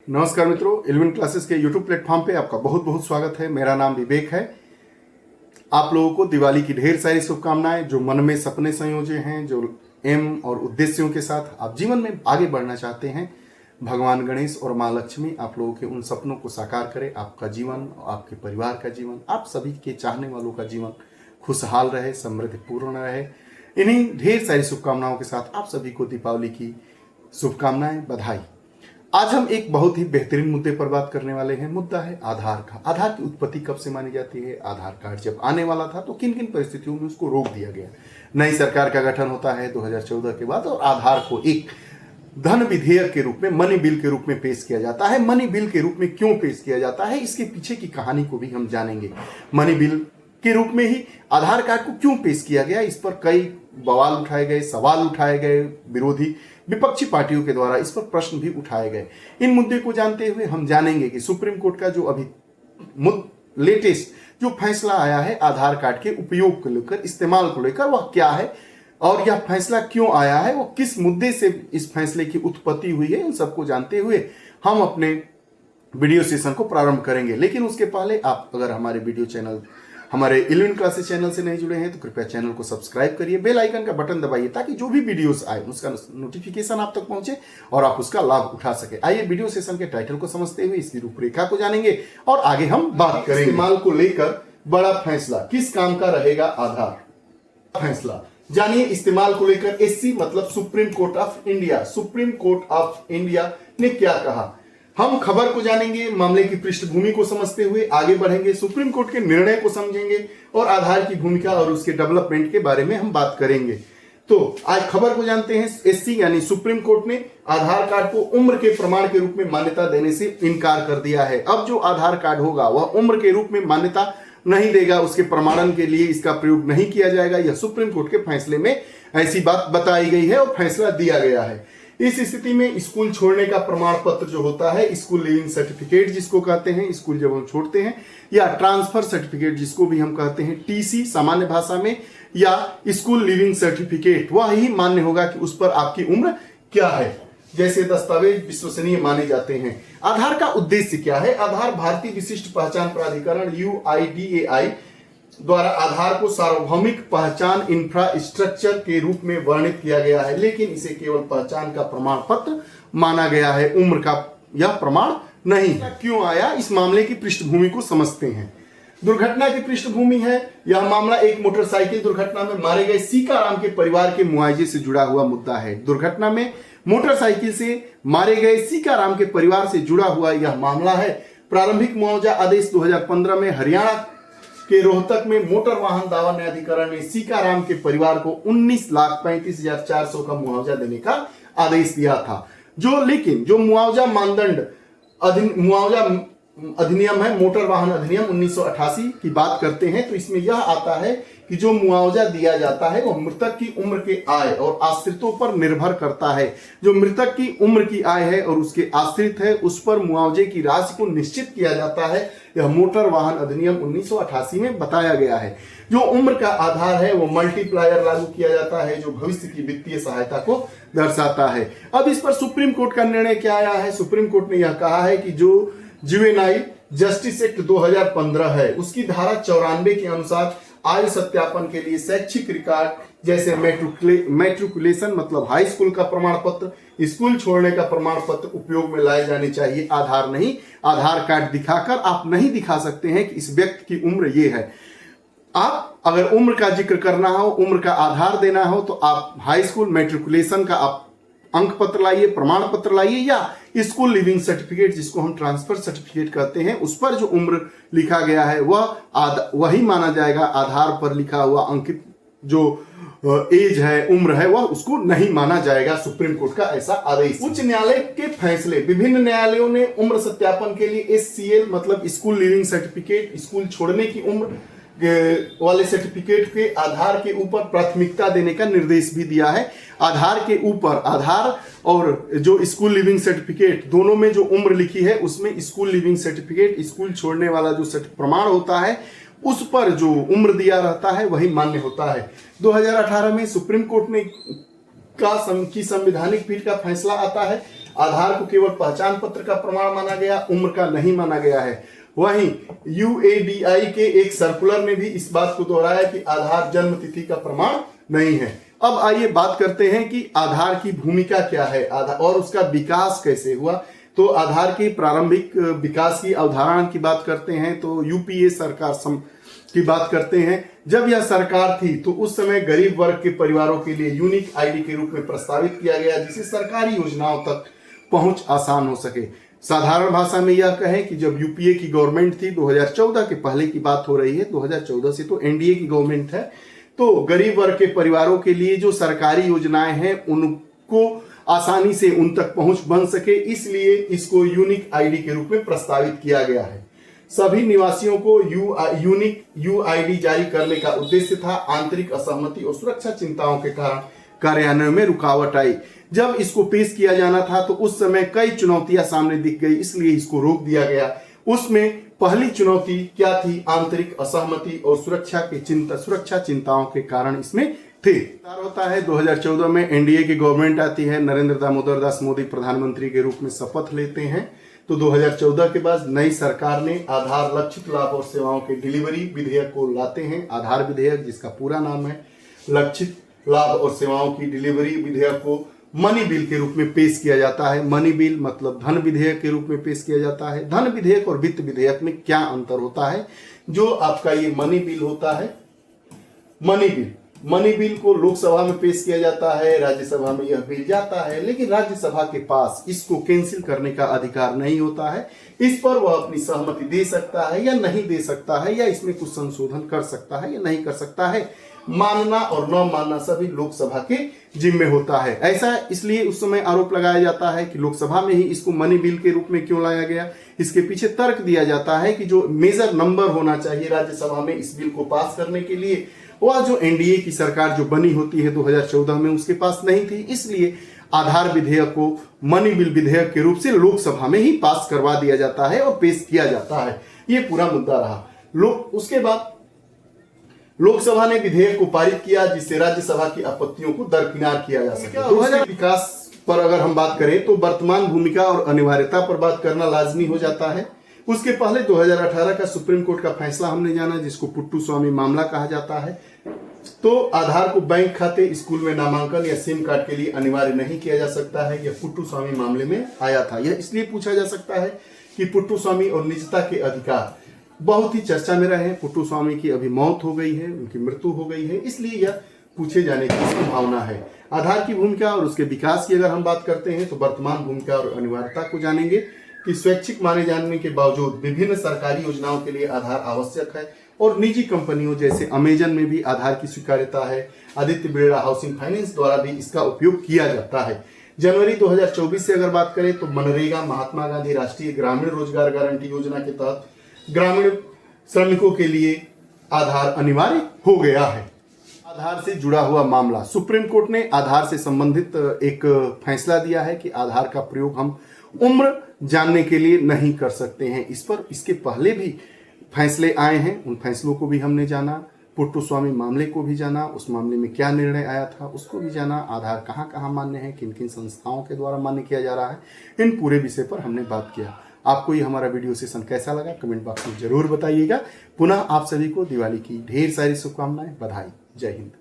नमस्कार मित्रों, 11 क्लासेस के यूट्यूब प्लेटफॉर्म पे आपका बहुत बहुत स्वागत है। मेरा नाम विवेक है। आप लोगों को दिवाली की ढेर सारी शुभकामनाएं। जो मन में सपने संयोजे हैं, जो एम और उद्देश्यों के साथ आप जीवन में आगे बढ़ना चाहते हैं, भगवान गणेश और माँ लक्ष्मी आप लोगों के उन सपनों को साकार करें। आपका जीवन, आपके परिवार का जीवन, आप सभी के चाहने वालों का जीवन खुशहाल रहे, समृद्धिपूर्ण रहे। इन्हीं ढेर सारी शुभकामनाओं के साथ आप सभी को दीपावली की शुभकामनाएं, बधाई। आज हम एक बहुत ही बेहतरीन मुद्दे पर बात करने वाले हैं। मुद्दा है आधार का। आधार की उत्पत्ति कब से मानी जाती है? आधार कार्ड जब आने वाला था तो किन किन परिस्थितियों में उसको रोक दिया गया? नई सरकार का गठन होता है 2014 के बाद और आधार को एक धन विधेयक के रूप में, मनी बिल के रूप में पेश किया जाता है। मनी बिल के रूप में क्यों पेश किया जाता है, इसके पीछे की कहानी को भी हम जानेंगे। मनी बिल के रूप में ही आधार कार्ड को क्यों पेश किया गया, इस पर कई बवाल उठाए गए, सवाल उठाए गए, विरोधी विपक्षी पार्टियों के द्वारा इस पर प्रश्न भी उठाए गए। इन मुद्दे को जानते हुए हम जानेंगे कि सुप्रीम कोर्ट का जो अभी लेटेस्ट जो फैसला आया है आधार कार्ड के उपयोग को लेकर, इस्तेमाल को लेकर, वह क्या है और यह फैसला क्यों आया है, वो किस मुद्दे से इस फैसले की उत्पत्ति हुई है, इन सबको जानते हुए हम अपने वीडियो सेशन को प्रारंभ करेंगे। लेकिन उसके पहले आप अगर हमारे 11 क्लासेस चैनल से नहीं जुड़े हैं तो कृपया चैनल को सब्सक्राइब करिए, बेल आइकन का बटन दबाइए ताकि जो भी वीडियोस आए उसका नोटिफिकेशन आप तक पहुंचे और आप उसका लाभ उठा सके। आइए वीडियो सेशन के टाइटल को समझते हुए इसकी रूपरेखा को जानेंगे और आगे हम बात करेंगे। इस्तेमाल को लेकर बड़ा फैसला, किस काम का रहेगा आधार? फैसला जानिए। इस्तेमाल को लेकर एससी मतलब supreme court of India, supreme court of India ने क्या कहा, हम खबर को जानेंगे, मामले की पृष्ठभूमि को समझते हुए आगे बढ़ेंगे, सुप्रीम कोर्ट के निर्णय को समझेंगे और आधार की भूमिका और उसके डेवलपमेंट के बारे में हम बात करेंगे। तो आज खबर को जानते हैं। एससी यानी सुप्रीम कोर्ट ने आधार कार्ड को उम्र के प्रमाण के रूप में मान्यता देने से इनकार कर दिया है। अब जो आधार कार्ड होगा वह उम्र के रूप में मान्यता नहीं देगा, उसके प्रमाणन के लिए इसका प्रयोग नहीं किया जाएगा। यह सुप्रीम कोर्ट के फैसले में ऐसी बात बताई गई है और फैसला दिया गया है। इस स्थिति में स्कूल छोड़ने का प्रमाण पत्र जो होता है, स्कूल लिविंग सर्टिफिकेट जिसको कहते हैं, स्कूल जब हम छोड़ते हैं, या ट्रांसफर सर्टिफिकेट जिसको भी हम कहते हैं टीसी सामान्य भाषा में, या स्कूल लिविंग सर्टिफिकेट, वह ही मान्य होगा कि उस पर आपकी उम्र क्या है। जैसे दस्तावेज विश्वसनीय माने जाते हैं। आधार का उद्देश्य क्या है? आधार भारतीय विशिष्ट पहचान प्राधिकरण UIDAI द्वारा आधार को सार्वभौमिक पहचान इंफ्रास्ट्रक्चर के रूप में वर्णित किया गया है, लेकिन इसे केवल पहचान का प्रमाण पत्र माना गया है, उम्र का यह प्रमाण नहीं है। क्यों आया, इस मामले की पृष्ठभूमि को समझते हैं। दुर्घटना की पृष्ठभूमि है, यह मामला एक मोटरसाइकिल दुर्घटना में मारे गए सीकाराम के परिवार के मुआवजे से जुड़ा हुआ मुद्दा है। दुर्घटना में मोटरसाइकिल से मारे गए सीकाराम के परिवार से जुड़ा हुआ यह मामला है। प्रारंभिक मुआवजा आदेश 2015 में हरियाणा के रोहतक में मोटर वाहन दावा न्यायाधिकरण ने सीकाराम के परिवार को 19,35,400 का मुआवजा देने का आदेश दिया था। लेकिन जो मुआवजा अधिनियम है, मोटर वाहन अधिनियम 1988 की बात करते हैं, तो इसमें यह आता है कि जो मुआवजा दिया जाता है वह मृतक की उम्र के आय और आश्रितों पर निर्भर करता है। जो मृतक की उम्र की आय है और उसके आश्रित है, उस पर मुआवजे की राशि को निश्चित किया जाता है। यह मोटर वाहन अधिनियम 1988 में बताया गया है। जो उम्र का आधार है वो मल्टीप्लायर लागू किया जाता है, जो भविष्य की वित्तीय सहायता को दर्शाता है। अब इस पर सुप्रीम कोर्ट का निर्णय क्या आया है? सुप्रीम कोर्ट ने यह कहा है कि जो जुवेनाइल जस्टिस एक्ट 2015 है, उसकी धारा 94 के अनुसार आयु सत्यापन के लिए शैक्षिक रिकॉर्ड जैसे मैट्रिकुलेशन मतलब हाई स्कूल का प्रमाण पत्र, स्कूल छोड़ने का प्रमाण पत्र उपयोग में लाए जाने चाहिए, आधार नहीं। आधार कार्ड दिखाकर आप नहीं दिखा सकते हैं कि इस व्यक्ति की उम्र ये है। आप अगर उम्र का जिक्र करना हो, उम्र का आधार देना हो, तो आप हाई स्कूल मैट्रिकुलेशन का आप अंक पत्र लाइए, प्रमाण पत्र लाइए, या स्कूल लिविंग सर्टिफिकेट जिसको हम ट्रांसफर सर्टिफिकेट कहते हैं, उस पर जो उम्र लिखा गया है वही माना जाएगा। आधार पर लिखा हुआ अंकित जो एज है, उम्र है, वह उसको नहीं माना जाएगा। सुप्रीम कोर्ट का ऐसा आदेश। उच्च न्यायालय के फैसले, विभिन्न न्यायालयों ने उम्र सत्यापन के लिए SCL मतलब स्कूल लिविंग सर्टिफिकेट, स्कूल छोड़ने की उम्र वाले सर्टिफिकेट के आधार के ऊपर प्राथमिकता देने का निर्देश भी दिया है। आधार के ऊपर, आधार और जो स्कूल लिविंग सर्टिफिकेट दोनों में जो उम्र लिखी है उसमें स्कूल लिविंग सर्टिफिकेट, स्कूल छोड़ने वाला जो प्रमाण होता है उस पर जो उम्र दिया रहता है वही मान्य होता है। 2018 में सुप्रीम कोर्ट ने की संवैधानिक पीठ का फैसला आता है। आधार को केवल पहचान पत्र का प्रमाण माना गया, उम्र का नहीं माना गया है। वहीं यूएडीआई के एक सर्कुलर ने भी इस बात को दोहराया कि आधार जन्म तिथि का प्रमाण नहीं है। अब आइए बात करते हैं कि आधार की भूमिका क्या है और उसका विकास कैसे हुआ। तो आधार के प्रारंभिक विकास की अवधारणा की बात करते हैं तो यूपीए सरकार की बात करते हैं। जब यह सरकार थी तो उस समय गरीब वर्ग के परिवारों के लिए यूनिक आईडी के रूप में प्रस्तावित किया गया, जिससे सरकारी योजनाओं तक पहुंच आसान हो सके। साधारण भाषा में यह कहें कि जब यूपीए की गवर्नमेंट थी, 2014 के पहले की बात हो रही है, 2014 से तो एनडीए की गवर्नमेंट है, तो गरीब वर्ग के परिवारों के लिए जो सरकारी योजनाएं हैं उनको आसानी से उन तक पहुंच बन सके, इसलिए इसको यूनिक आईडी के रूप में प्रस्तावित किया गया है। सभी निवासियों को यूनिक यूआईडी जारी करने का उद्देश्य था। आंतरिक असहमति और सुरक्षा चिंताओं के कारण कार्यान्वयन में रुकावट आई। जब इसको पेश किया जाना था तो उस समय कई चुनौतियां सामने दिख गई, इसलिए इसको रोक दिया गया। उसमें पहली चुनौती क्या थी? आंतरिक असहमति और सुरक्षा चिंताओं के कारण इसमें थे। होता है 2014 में एनडीए की गवर्नमेंट आती है, नरेंद्र दामोदर दास मोदी प्रधानमंत्री के रूप में शपथ लेते हैं। तो 2014 के बाद नई सरकार ने आधार लक्षित लाभ और सेवाओं के डिलीवरी विधेयक को लाते हैं। आधार विधेयक, जिसका पूरा नाम है लक्षित लाभ और सेवाओं की डिलीवरी विधेयक, को मनी बिल के रूप में पेश किया जाता है। मनी बिल मतलब धन विधेयक के रूप में पेश किया जाता है। धन विधेयक और वित्त विधेयक में क्या अंतर होता है? जो आपका ये मनी बिल होता है, मनी बिल को लोकसभा में पेश किया जाता है, राज्यसभा में यह बिल जाता है, लेकिन राज्यसभा के पास इसको कैंसिल करने का अधिकार नहीं होता है। इस पर वह अपनी सहमति दे सकता है या नहीं दे सकता है, या इसमें कुछ संशोधन कर सकता है या नहीं कर सकता है। मानना और न मानना सभी लोकसभा के जिम्मे होता है। ऐसा इसलिए उस समय आरोप लगाया जाता है कि लोकसभा में ही इसको मनी बिल के रूप में क्यों लाया गया। इसके पीछे तर्क दिया जाता है कि जो मेजर नंबर होना चाहिए राज्यसभा में इस बिल को पास करने के लिए, वह जो एनडीए की सरकार जो बनी होती है 2014 में, उसके पास नहीं थी। इसलिए आधार विधेयक को मनी बिल विधेयक के रूप से लोकसभा में ही पास करवा दिया जाता है और पेश किया जाता है। ये पूरा मुद्दा रहा। उसके बाद लोकसभा ने विधेयक को पारित किया, जिससे राज्यसभा की आपत्तियों को दरकिनार किया जा सके। 2000 विकास पर अगर हम बात करें तो वर्तमान भूमिका और अनिवार्यता पर बात करना लाजमी हो जाता है। उसके पहले 2018 का सुप्रीम कोर्ट का फैसला हमने जाना, जिसको पुट्टू स्वामी मामला कहा जाता है। तो आधार को बैंक खाते, स्कूल में नामांकन या सिम कार्ड के लिए अनिवार्य नहीं किया जा सकता है। यह पुट्टू स्वामी मामले में आया था। यह इसलिए पूछा जा सकता है कि पुट्टू स्वामी और निजता के अधिकार बहुत ही चर्चा में रहे। पुट्टू स्वामी की अभी मौत हो गई है, उनकी मृत्यु हो गई है, इसलिए यह पूछे जाने की संभावना है। आधार की भूमिका और उसके विकास की अगर हम बात करते हैं तो वर्तमान भूमिका और अनिवार्यता को जानेंगे कि स्वैच्छिक माने जाने के बावजूद विभिन्न सरकारी योजनाओं के लिए आधार आवश्यक है और निजी कंपनियों जैसे अमेजन में भी आधार की स्वीकार्यता है। आदित्य बिरला हाउसिंग फाइनेंस द्वारा भी इसका उपयोग किया जाता है। जनवरी 2024 से अगर बात करें तो मनरेगा, महात्मा गांधी राष्ट्रीय ग्रामीण रोजगार गारंटी योजना के तहत ग्रामीण श्रमिकों के लिए आधार अनिवार्य हो गया है। आधार से जुड़ा हुआ मामला, सुप्रीम कोर्ट ने आधार से संबंधित एक फैसला दिया है कि आधार का प्रयोग हम उम्र जानने के लिए नहीं कर सकते हैं। इस पर इसके पहले भी फैसले आए हैं, उन फैसलों को भी हमने जाना। पुट्टू स्वामी मामले को भी जाना, उस मामले में क्या निर्णय आया था उसको भी जाना। आधार कहाँ कहाँ मान्य है, किन किन संस्थाओं के द्वारा मान्य किया जा रहा है, इन पूरे विषय पर हमने बात किया। आपको ये हमारा वीडियो सेशन कैसा लगा कमेंट बॉक्स में जरूर बताइएगा। पुनः आप सभी को दिवाली की ढेर सारी शुभकामनाएं, बधाई। जय हिंद।